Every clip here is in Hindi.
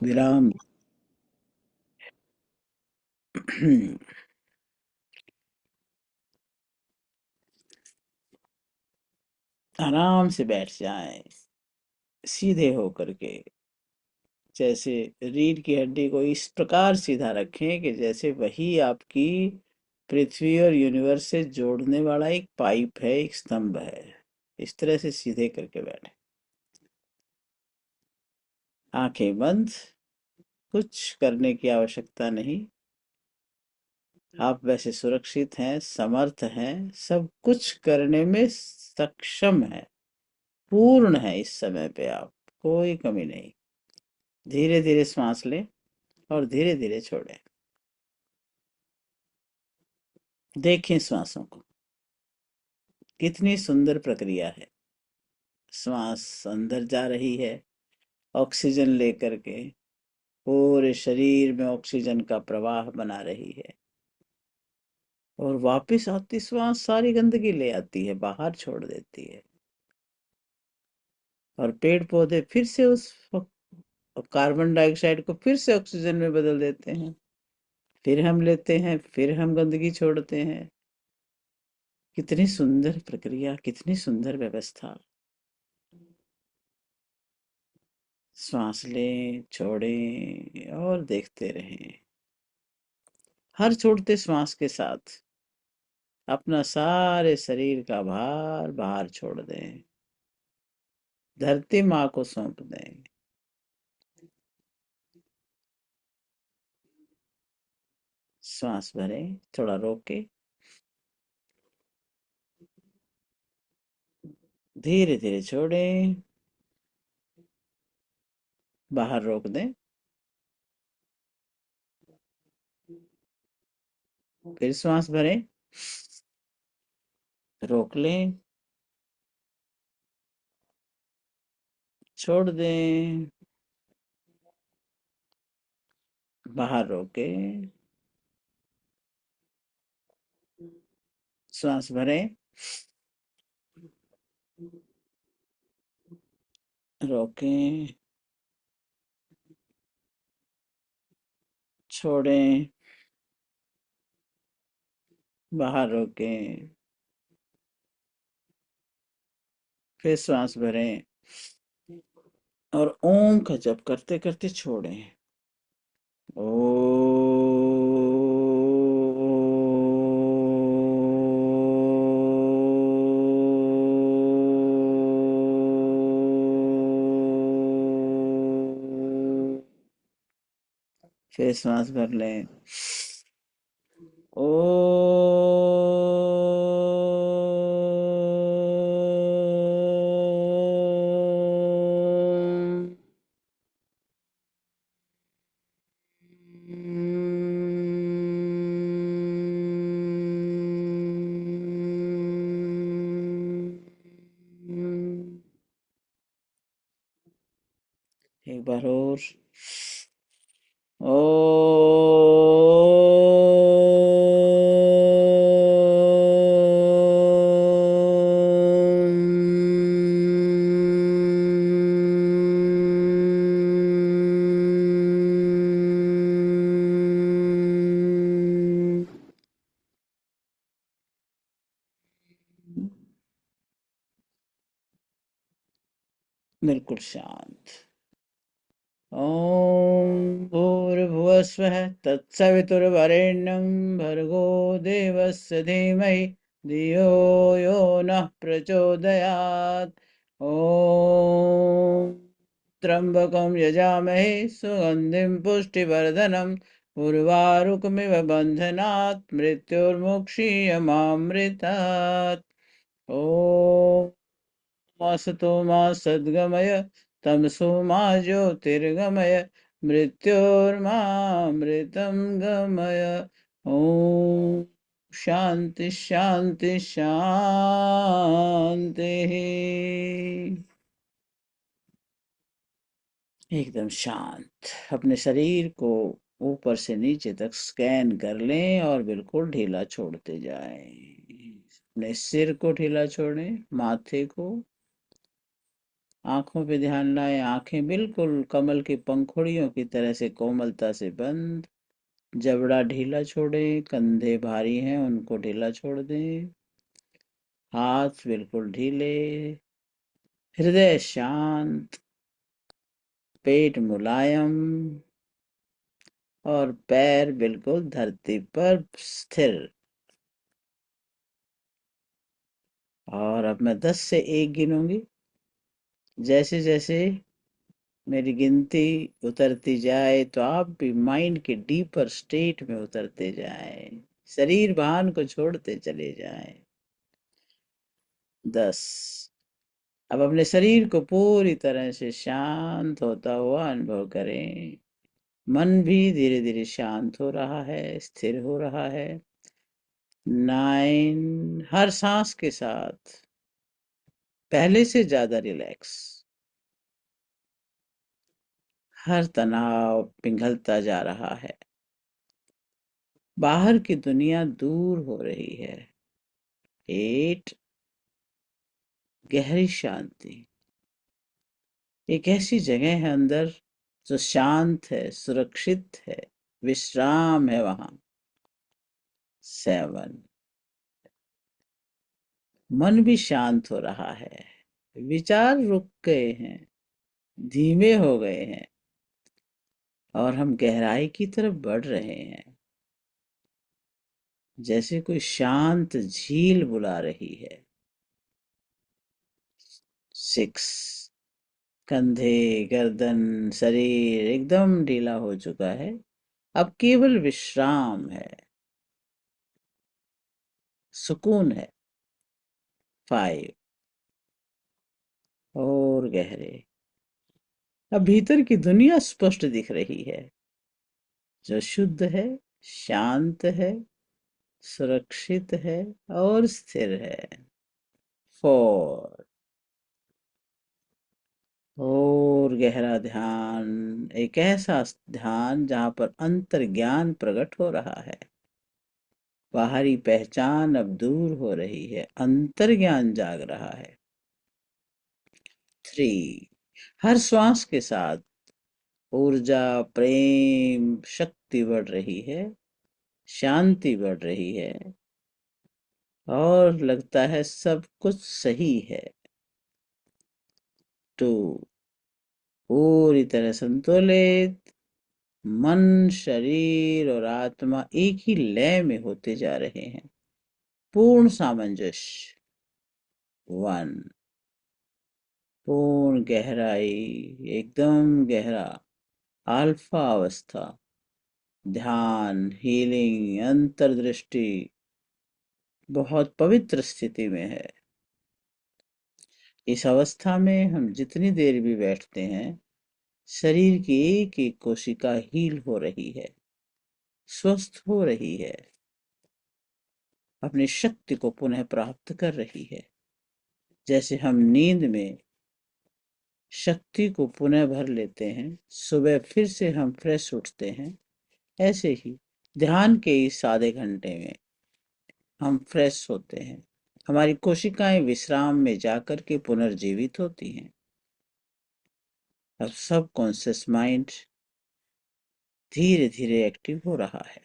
विराम। आराम से बैठ जाएं, सीधे होकर के। जैसे रीढ़ की हड्डी को इस प्रकार सीधा रखें कि जैसे वही आपकी पृथ्वी और यूनिवर्स से जोड़ने वाला एक पाइप है, एक स्तंभ है। इस तरह से सीधे करके बैठे, आंखें बंद। कुछ करने की आवश्यकता नहीं। आप वैसे सुरक्षित हैं, समर्थ हैं, सब कुछ करने में सक्षम हैं, पूर्ण है। इस समय पे आप, कोई कमी नहीं। धीरे धीरे सांस लें और धीरे धीरे छोड़ें। देखें श्वासों को, कितनी सुंदर प्रक्रिया है। श्वास अंदर जा रही है ऑक्सीजन लेकर के, पूरे शरीर में ऑक्सीजन का प्रवाह बना रही है, और वापस आती श्वास सारी गंदगी ले आती है, बाहर छोड़ देती है। और पेड़ पौधे फिर से उस कार्बन डाइऑक्साइड को फिर से ऑक्सीजन में बदल देते हैं। फिर हम लेते हैं, फिर हम गंदगी छोड़ते हैं। कितनी सुंदर प्रक्रिया, कितनी सुंदर व्यवस्था। श्वास लें, छोड़ें और देखते रहें। हर छोड़ते श्वास के साथ अपना सारे शरीर का भार बाहर छोड़ दें, धरती माँ को सौंप दें। श्वास भरें, थोड़ा रोके, धीरे धीरे छोड़ें, बाहर रोक दें। फिर श्वास भरें, रोक लें, छोड़ दें, बाहर रोके। श्वास भरें, रोकें, छोड़ें, बाहर रोकें। फिर श्वास भरें और ओम का जप करते करते छोड़ें। ओ। फिर सांस भर लें। ओ। एक बार और। ओ। बिल्कुल शांत। ॐ भूर्भुवस्वः तत्सवितुर्वरेण्यं भर्गो देवस्य धीमहि धियो यो नः प्रचोदयात्। ॐ त्र्यम्बकं यजामहे सुगन्धिं पुष्टिवर्धनम् उर्वारुकमिव बन्धनात् मृत्युर्मुक्षीयमामृतात्। ॐ असतो मा सद्गमय तमसो मा ज्योतिर्गमय मृत्योर्मामृतं गमय। ओम शांति शांति शांति। एकदम शांत। अपने शरीर को ऊपर से नीचे तक स्कैन कर लें और बिल्कुल ढीला छोड़ते जाएं। अपने सिर को ढीला छोड़ें, माथे को, आंखों पे ध्यान लाएं, आंखें बिल्कुल कमल की पंखुड़ियों की तरह से कोमलता से बंद। जबड़ा ढीला छोड़ें, कंधे भारी हैं उनको ढीला छोड़ दें। हाथ बिल्कुल ढीले, हृदय शांत, पेट मुलायम और पैर बिल्कुल धरती पर स्थिर। और अब मैं 10 से 1 गिनूंगी। जैसे जैसे मेरी गिनती उतरती जाए तो आप भी माइंड के डीपर स्टेट में उतरते जाएं, शरीर भान को छोड़ते चले जाएं। 10। अब अपने शरीर को पूरी तरह से शांत होता हुआ अनुभव करें। मन भी धीरे धीरे शांत हो रहा है, स्थिर हो रहा है। 9। हर सांस के साथ पहले से ज्यादा रिलैक्स। हर तनाव पिघलता जा रहा है, बाहर की दुनिया दूर हो रही है। 8। गहरी शांति। एक ऐसी जगह है अंदर जो शांत है, सुरक्षित है, विश्राम है वहां। 7। मन भी शांत हो रहा है, विचार रुक गए हैं, धीमे हो गए हैं और हम गहराई की तरफ बढ़ रहे हैं, जैसे कोई शांत झील बुला रही है। 6। कंधे, गर्दन, शरीर एकदम ढीला हो चुका है, अब केवल विश्राम है, सुकून है। 5। और गहरे। अब भीतर की दुनिया स्पष्ट दिख रही है, जो शुद्ध है, शांत है, सुरक्षित है और स्थिर है। 4। और गहरा ध्यान, एक ऐसा ध्यान जहां पर अंतर ज्ञान प्रकट हो रहा है। बाहरी पहचान अब दूर हो रही है, अंतर ज्ञान जाग रहा है। 3। हर श्वास के साथ ऊर्जा, प्रेम, शक्ति बढ़ रही है, शांति बढ़ रही है और लगता है सब कुछ सही है। 2। पूरी तरह संतुलित। मन, शरीर और आत्मा एक ही लय में होते जा रहे हैं, पूर्ण सामंजस्य। 1। पूर्ण गहराई, एकदम गहरा अल्फा अवस्था। ध्यान, हीलिंग, अंतर्दृष्टि बहुत पवित्र स्थिति में है। इस अवस्था में हम जितनी देर भी बैठते हैं, शरीर की एक एक कोशिका हील हो रही है, स्वस्थ हो रही है, अपनी शक्ति को पुनः प्राप्त कर रही है। जैसे हम नींद में शक्ति को पुनः भर लेते हैं, सुबह फिर से हम फ्रेश उठते हैं, ऐसे ही ध्यान के इस आधे घंटे में हम फ्रेश होते हैं। हमारी कोशिकाएं विश्राम में जाकर के पुनर्जीवित होती हैं। अब सब कॉन्शियस माइंड धीरे धीरे एक्टिव हो रहा है।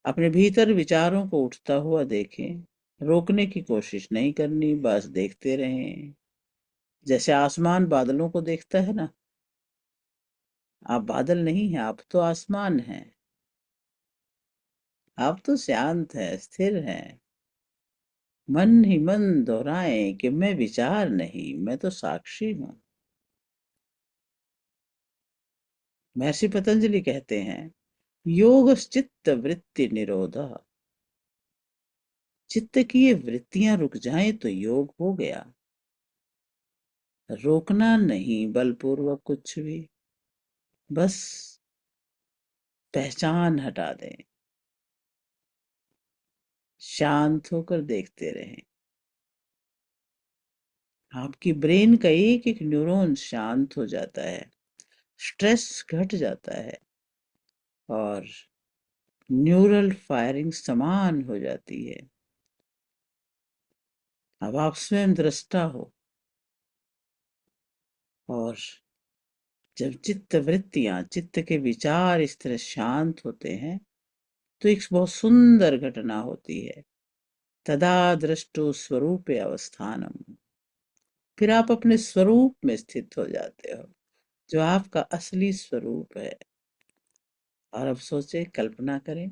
अपने भीतर विचारों को उठता हुआ देखें, रोकने की कोशिश नहीं करनी, बस देखते रहें। जैसे आसमान बादलों को देखता है ना, आप बादल नहीं हैं, आप तो आसमान हैं। आप तो शांत है, स्थिर हैं। मन ही मन दोहराएं कि मैं विचार नहीं, मैं तो साक्षी हूं। महर्षि पतंजलि कहते हैं, योग चित्त वृत्ति निरोध। चित्त की ये वृत्तियां रुक जाएं तो योग हो गया। रोकना नहीं बलपूर्वक कुछ भी, बस पहचान हटा दें, शांत होकर देखते रहें। आपकी ब्रेन का एक एक न्यूरॉन शांत हो जाता है, स्ट्रेस घट जाता है और न्यूरल फायरिंग समान हो जाती है। अब आप स्वयं दृष्टा हो, और जब चित्त वृत्तियां, चित्त के विचार इस तरह शांत होते हैं तो एक बहुत सुंदर घटना होती है। तदा दृष्टो स्वरूप अवस्थानम, फिर आप अपने स्वरूप में स्थित हो जाते हो, जो आपका असली स्वरूप है। और अब सोचे, कल्पना करें,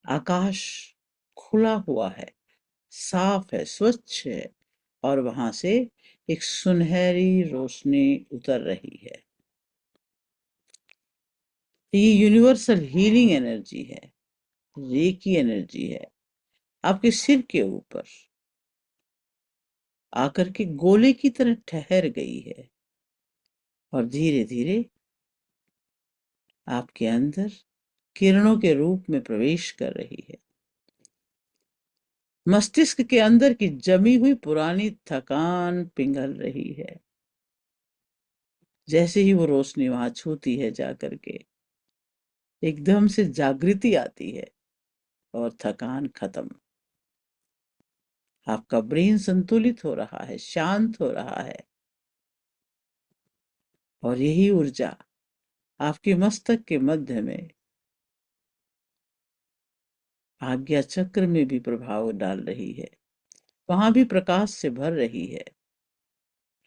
आकाश खुला हुआ है, साफ है, स्वच्छ है, और वहां से एक सुनहरी रोशनी उतर रही है। ये यूनिवर्सल हीलिंग एनर्जी है, रेकी एनर्जी है, आपके सिर के ऊपर आकर के गोले की तरह ठहर गई है और धीरे धीरे आपके अंदर किरणों के रूप में प्रवेश कर रही है। मस्तिष्क के अंदर की जमी हुई पुरानी थकान पिघल रही है। जैसे ही वो रोशनी वहां छूती है, जाकर के एकदम से जागृति आती है और थकान खत्म। आपका ब्रेन संतुलित हो रहा है, शांत हो रहा है, और यही ऊर्जा आपके मस्तक के मध्य में आज्ञा चक्र में भी प्रभाव डाल रही है, वहां भी प्रकाश से भर रही है।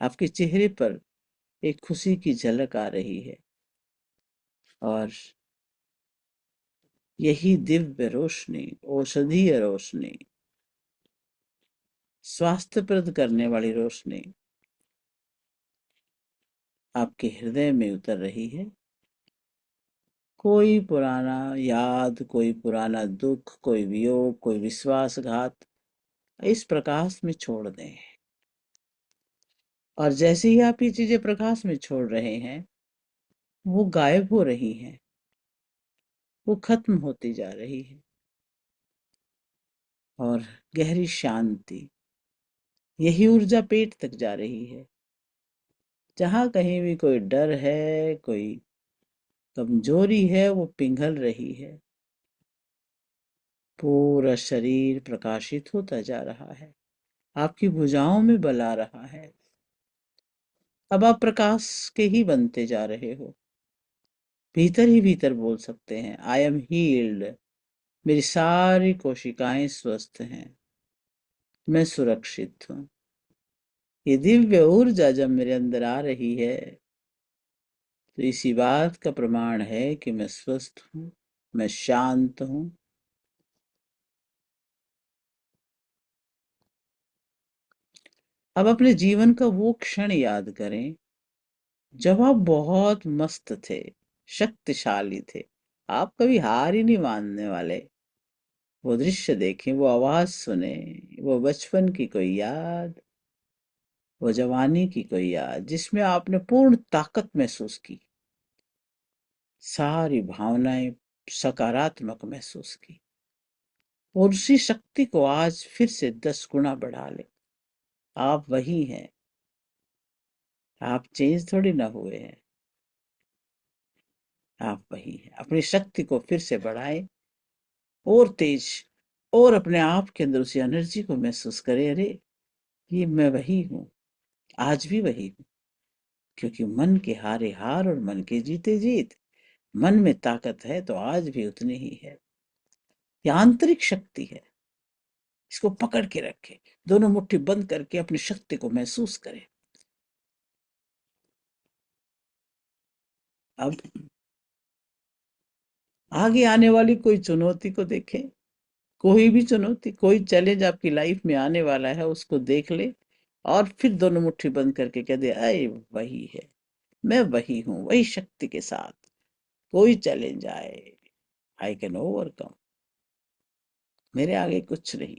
आपके चेहरे पर एक खुशी की झलक आ रही है, और यही दिव्य रोशनी, औषधीय रोशनी, स्वास्थ्यप्रद करने वाली रोशनी आपके हृदय में उतर रही है। कोई पुराना याद, कोई पुराना दुख, कोई वियोग, कोई विश्वासघात इस प्रकाश में छोड़ दें। और जैसे ही आप ये चीजें प्रकाश में छोड़ रहे हैं, वो गायब हो रही हैं, वो खत्म होती जा रही है। और गहरी शांति, यही ऊर्जा पेट तक जा रही है। जहां कहीं भी कोई डर है, कोई कमजोरी है, वो पिघल रही है। पूरा शरीर प्रकाशित होता जा रहा है, आपकी भुजाओं में बल आ रहा है। अब आप प्रकाश के ही बनते जा रहे हो। भीतर ही भीतर बोल सकते हैं, आई एम हील्ड, मेरी सारी कोशिकाएं स्वस्थ हैं, मैं सुरक्षित हूँ। ये दिव्य ऊर्जा जब मेरे अंदर आ रही है, तो इसी बात का प्रमाण है कि मैं स्वस्थ हूँ, मैं शांत हूँ। अब अपने जीवन का वो क्षण याद करें जब आप बहुत मस्त थे, शक्तिशाली थे, आप कभी हार ही नहीं मानने वाले। वो दृश्य देखें, वो आवाज सुने, वो बचपन की कोई याद, वो जवानी की कोई याद जिसमें आपने पूर्ण ताकत महसूस की, सारी भावनाएं सकारात्मक महसूस की, और उसी शक्ति को आज फिर से 10 गुना बढ़ा ले। आप वही हैं, आप चेंज थोड़ी ना हुए हैं, आप वही हैं। अपनी शक्ति को फिर से बढ़ाएं, और तेज, और अपने आप के अंदर उसी एनर्जी को महसूस करें। अरे, ये मैं वही हूँ, आज भी वही हूँ। क्योंकि मन के हारे हार और मन के जीते जीत, मन में ताकत है तो आज भी उतनी ही है। ये आंतरिक शक्ति है, इसको पकड़ के रखे, दोनों मुट्ठी बंद करके अपनी शक्ति को महसूस करें। अब आगे आने वाली कोई चुनौती को देखें, कोई भी चुनौती, कोई चैलेंज आपकी लाइफ में आने वाला है, उसको देख ले, और फिर दोनों मुट्ठी बंद करके कह दे, अरे वही है, मैं वही हूँ, वही शक्ति के साथ कोई चैलेंज आए, आई कैन ओवरकम, मेरे आगे कुछ नहीं।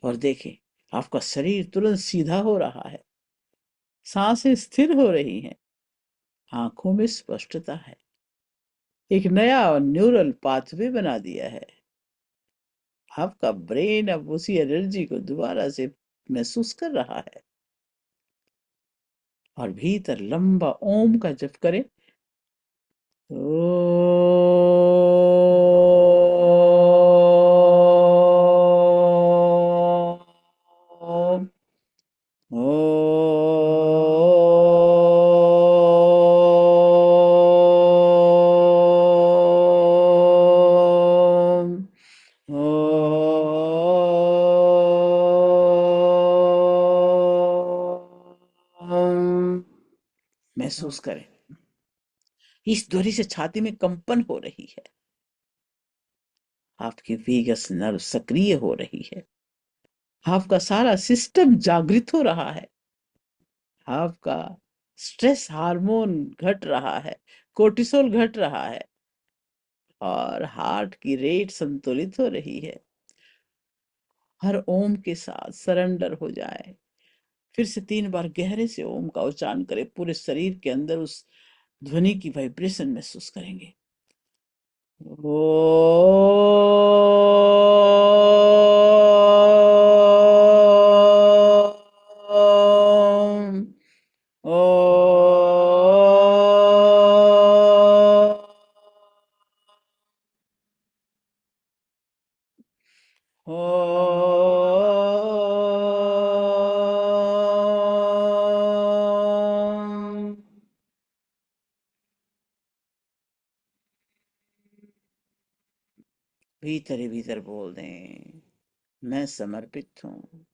और देखें, आपका शरीर तुरंत सीधा हो रहा है, सांसें स्थिर हो रही हैं, आंखों में स्पष्टता है, एक नया न्यूरल पाथवे बना दिया है। आपका ब्रेन अब उसी एनर्जी को दोबारा से महसूस कर रहा है। और भीतर लंबा ओम का जप करें। ओम, ओम, महसूस करें। इस ध्वनि से छाती में कंपन हो रही है, आपकी वेगस नर्व सक्रिय हो रही है, आपका सारा सिस्टम जागृत हो रहा है, आपका स्ट्रेस हार्मोन घट रहा है, कोर्टिसोल घट रहा है और हार्ट की रेट संतुलित हो रही है। हर ओम के साथ सरेंडर हो जाए। फिर से 3 बार गहरे से ओम का उच्चारण करें, पूरे शरीर के अंदर उस ध्वनि की वाइब्रेशन महसूस करेंगे। ओम। ओम। भीतर ही भीतर बोल दें, मैं समर्पित हूँ,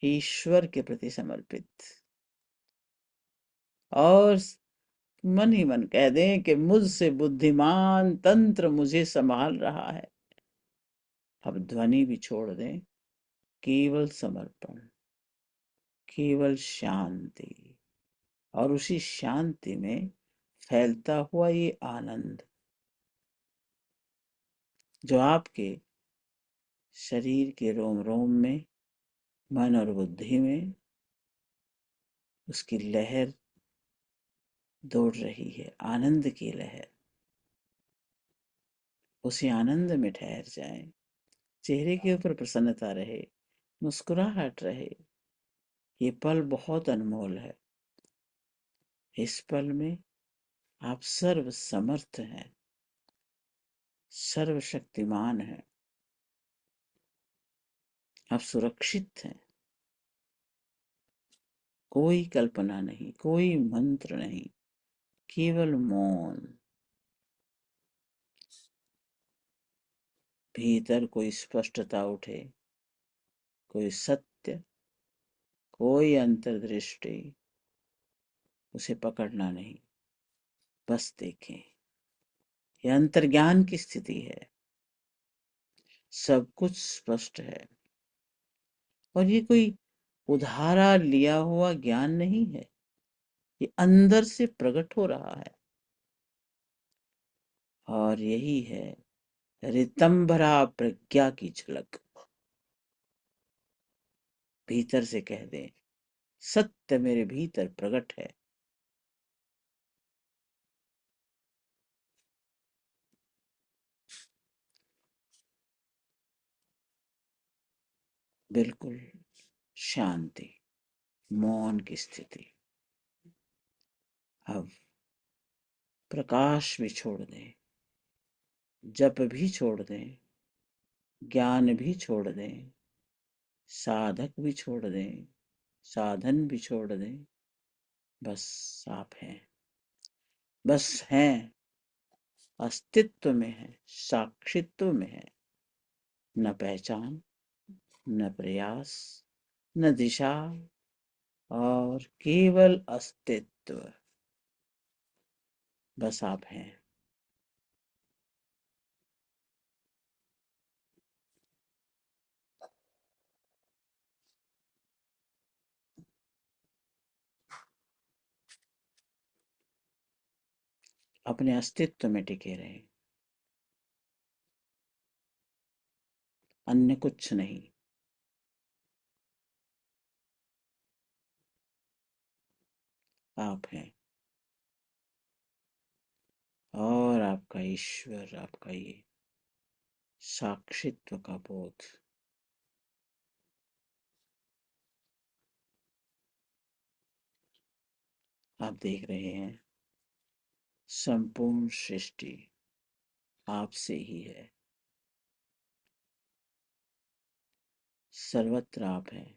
ईश्वर के प्रति समर्पित। और मन ही मन कह दें कि मुझसे बुद्धिमान तंत्र मुझे संभाल रहा है। अब ध्वनि भी छोड़ दें, केवल समर्पण, केवल शांति, और उसी शांति में फैलता हुआ ये आनंद जो आपके शरीर के रोम रोम में, मन और बुद्धि में उसकी लहर दौड़ रही है, आनंद की लहर। उसी आनंद में ठहर जाएं, चेहरे के ऊपर प्रसन्नता रहे, मुस्कुराहट रहे। ये पल बहुत अनमोल है। इस पल में आप सर्व समर्थ हैं, सर्वशक्तिमान हैं, आप सुरक्षित हैं। कोई कल्पना नहीं, कोई मंत्र नहीं, केवल मौन। भीतर कोई स्पष्टता उठे, कोई सत्य, कोई अंतर्दृष्टि, उसे पकड़ना नहीं, बस देखें। यह अंतर्ज्ञान की स्थिति है, सब कुछ स्पष्ट है। और ये कोई उधारा लिया हुआ ज्ञान नहीं है, ये अंदर से प्रकट हो रहा है। और यही है ऋतंभरा प्रज्ञा की झलक। भीतर से कह दे, सत्य मेरे भीतर प्रकट है। बिल्कुल शांति, मौन की स्थिति। अब प्रकाश भी छोड़ दें, जप भी छोड़ दें, ज्ञान भी छोड़ दें, साधक भी छोड़ दें, साधन भी छोड़ दें। बस आप हैं, बस हैं, अस्तित्व में है, साक्षित्व में है। न पहचान, न प्रयास, न दिशा, और केवल अस्तित्व। बस आप हैं। अपने अस्तित्व में टिके रहें, अन्य कुछ नहीं। आप हैं, और आपका ईश्वर, आपका ये साक्षित्व का बोध। आप देख रहे हैं संपूर्ण सृष्टि आपसे ही है, सर्वत्र आप हैं।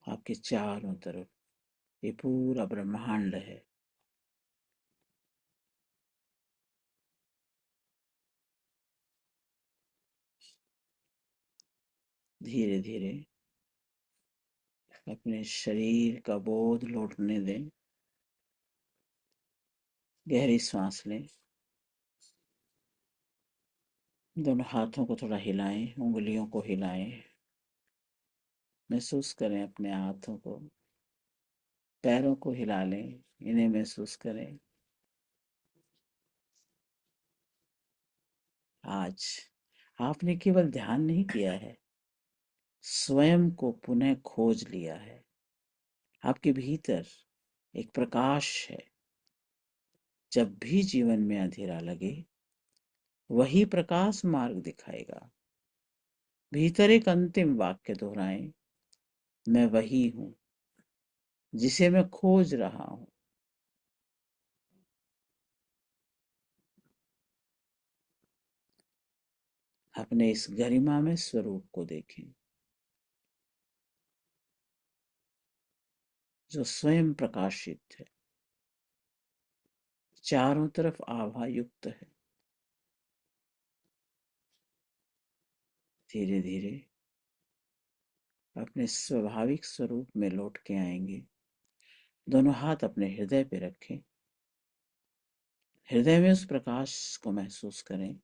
आपके चारों तरफ ये पूरा ब्रह्मांड है। धीरे धीरे अपने शरीर का बोध लौटने दें। गहरी सांस लें। दोनों हाथों को थोड़ा हिलाएं, उंगलियों को हिलाएं। महसूस करें अपने हाथों को, पैरों को हिला लें, इन्हें महसूस करें। आज आपने केवल ध्यान नहीं किया है, स्वयं को पुनः खोज लिया है। आपके भीतर एक प्रकाश है। जब भी जीवन में अंधेरा लगे, वही प्रकाश मार्ग दिखाएगा। भीतर एक अंतिम वाक्य दोहराएं, मैं वही हूं जिसे मैं खोज रहा हूं। अपने इस गरिमा में स्वरूप को देखें, जो स्वयं प्रकाशित है, चारों तरफ आभा युक्त है। धीरे धीरे अपने स्वाभाविक स्वरूप में लौट के आएंगे। दोनों हाथ अपने हृदय पे रखें। हृदय में उस प्रकाश को महसूस करें।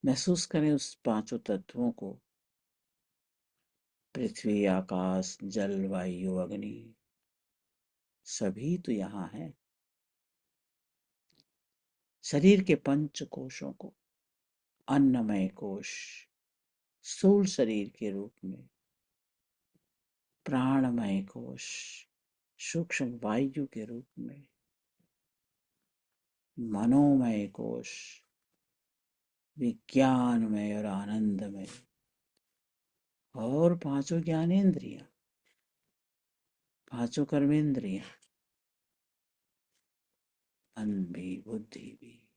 महसूस करें उस पांचों तत्वों को, पृथ्वी, आकाश, जल, वायु, अग्नि, सभी तो यहाँ है। शरीर के पंच कोशों को, अन्नमय कोश स्थूल शरीर के रूप में, प्राणमय कोश सूक्ष्म वायु के रूप में, मनोमय कोश विज्ञानमय और आनंदमय, और पांचों ज्ञानेंद्रियां, पांचों कर्मेंद्रियां, मन भी, बुद्धि भी,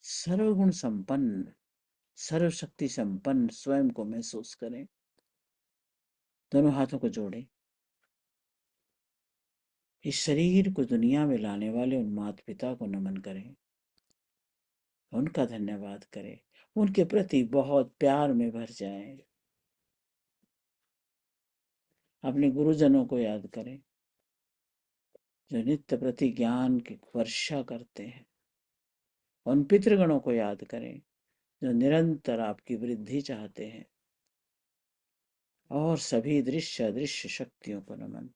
सर्वगुण संपन्न, सर्वशक्ति संपन्न स्वयं को महसूस करें। दोनों हाथों को जोड़ें। इस शरीर को दुनिया में लाने वाले उन माता पिता को नमन करें, उनका धन्यवाद करें, उनके प्रति बहुत प्यार में भर जाएं। अपने गुरुजनों को याद करें, जो नित्य प्रति ज्ञान की वर्षा करते हैं। उन पितृगणों को याद करें, जो निरंतर आपकी वृद्धि चाहते हैं। और सभी दृश्य अदृश्य शक्तियों को नमन।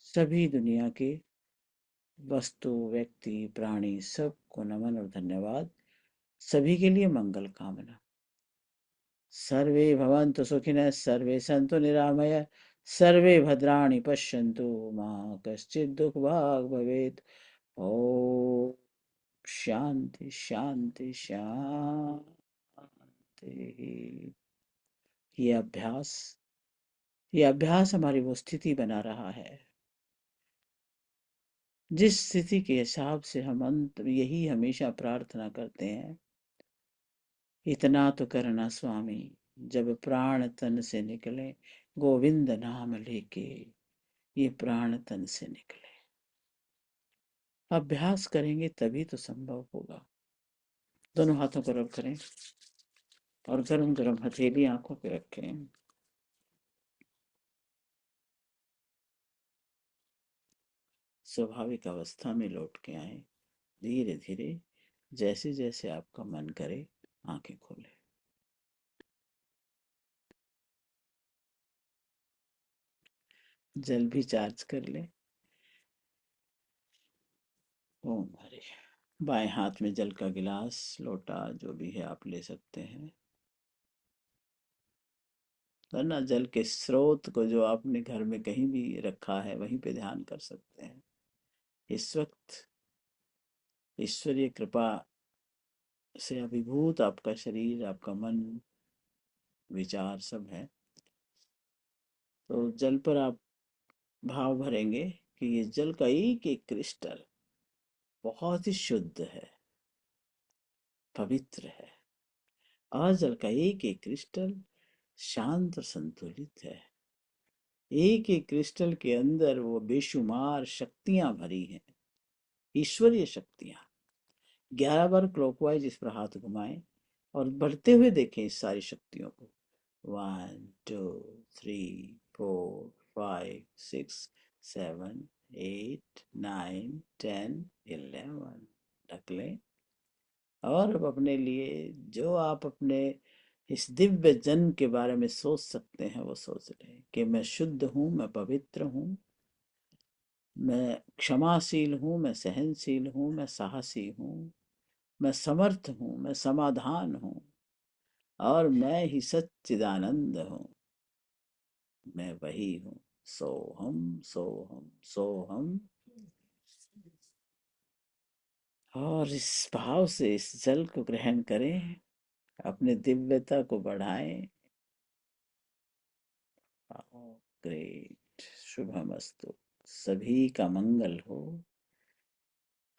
सभी दुनिया के वस्तु, व्यक्ति, प्राणी, सबको नमन और धन्यवाद। सभी के लिए मंगल कामना। सर्वे भवन्तु सुखिनः, सर्वे सन्तु निरामया, सर्वे भद्राणि पश्यन्तु मा कश्चित् दुःखभाग् भवेत्। ओम शांति शांति शांति। ये अभ्यास ये अभ्यास हमारी वो स्थिति बना रहा है जिस स्थिति के हिसाब से हम अंत यही हमेशा प्रार्थना करते हैं, इतना तो करना स्वामी, जब प्राण तन से निकले, गोविंद नाम लेके ये प्राण तन से निकले। अभ्यास करेंगे तभी तो संभव होगा। दोनों हाथों को रब करें और गरम गरम हथेली आंखों पे रखें। स्वाभाविक अवस्था में लौट के आए। धीरे धीरे जैसे जैसे आपका मन करे आंखें खोलें। जल भी चार्ज कर लें। ओम हरे। बाएं हाथ में जल का गिलास, लोटा जो भी है आप ले सकते हैं। वरना जल के स्रोत को जो आपने घर में कहीं भी रखा है वहीं पे ध्यान कर सकते हैं। इस वक्त ईश्वरीय कृपा से अभिभूत आपका शरीर, आपका मन, विचार सब है। तो जल पर आप भाव भरेंगे कि ये जल का एक एक क्रिस्टल बहुत ही शुद्ध है, पवित्र है। और जल का एक एक क्रिस्टल शांत और संतुलित है। एक एक क्रिस्टल के अंदर वो बेशुमार शक्तियां भरी हैं, ईश्वरीय शक्तियां। 11 बार क्लॉकवाइज इस पर हाथ घुमाएं और बढ़ते हुए देखें इस सारी शक्तियों को। 1 2 3 4 5 6 7 8 9 10 11 ढक लें। और अब अपने लिए जो आप अपने इस दिव्य जन्म के बारे में सोच सकते हैं वो सोच लें कि मैं शुद्ध हूँ, मैं पवित्र हूँ, मैं क्षमाशील हूँ, मैं सहनशील हूँ, मैं साहसी हूँ, मैं समर्थ हूँ, मैं समाधान हूँ और मैं ही सच्चिदानंद हूँ। मैं वही हूँ। सोहम सोहम सोहम। और इस भाव से इस जल को ग्रहण करें, अपने दिव्यता को बढ़ाएं। ग्रेट। शुभमस्तु। सभी का मंगल हो,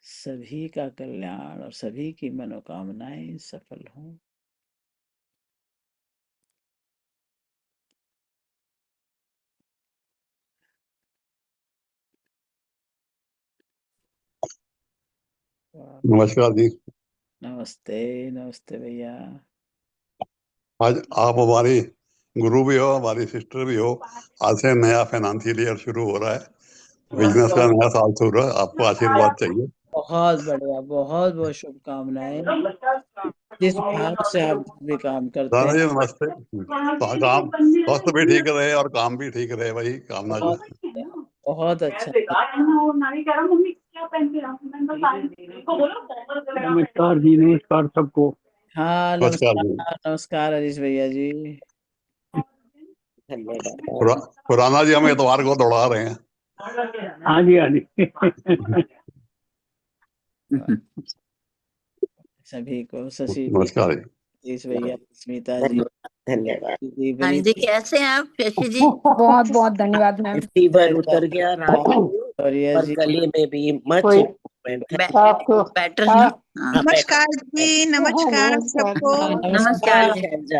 सभी का कल्याण और सभी की मनोकामनाएं सफल हों। नमस्कार जी। नमस्ते नमस्ते भैया। आज आप हमारी गुरु भी हो, हमारी सिस्टर भी हो। आज से नया फाइनेंशियल ईयर शुरू हो रहा है, बिजनेस का नया साल शुरू है। आपको आशीर्वाद चाहिए। बहुत बढ़िया, बहुत बहुत शुभकामनाएं। जिस भाव से आप भी काम करते दादा हैं, जी नमस्ते। तो काम स्वास्थ्य भी ठीक रहे और काम भी ठीक रहे, वही कामना बहुत को। बहुत अच्छा। नमस्कार जी, नमस्कार सबको। हाँ नमस्कार जी। नमस्कार नमस्कार हरीश भैया जी। खुराना जी हम इतवार को दौड़ा रहे हैं। हाँ जी, हाँ जी। सभी को, शशि जी, नमस्कार जी। हरीश भैया, स्मिता जी, धन्यवाद। जी, हाँ जी, विनीत कैसे हैं आप शशि जी? बहुत बहुत धन्यवाद मैम। फीवर उतर गया रात को औरिया और जी, गले में भी मच कोई आपको बेटर है। हाँ, नमस्कार जी, नमस्कार सबको। हाँ, नमस्कार नमस्कार शैलजा।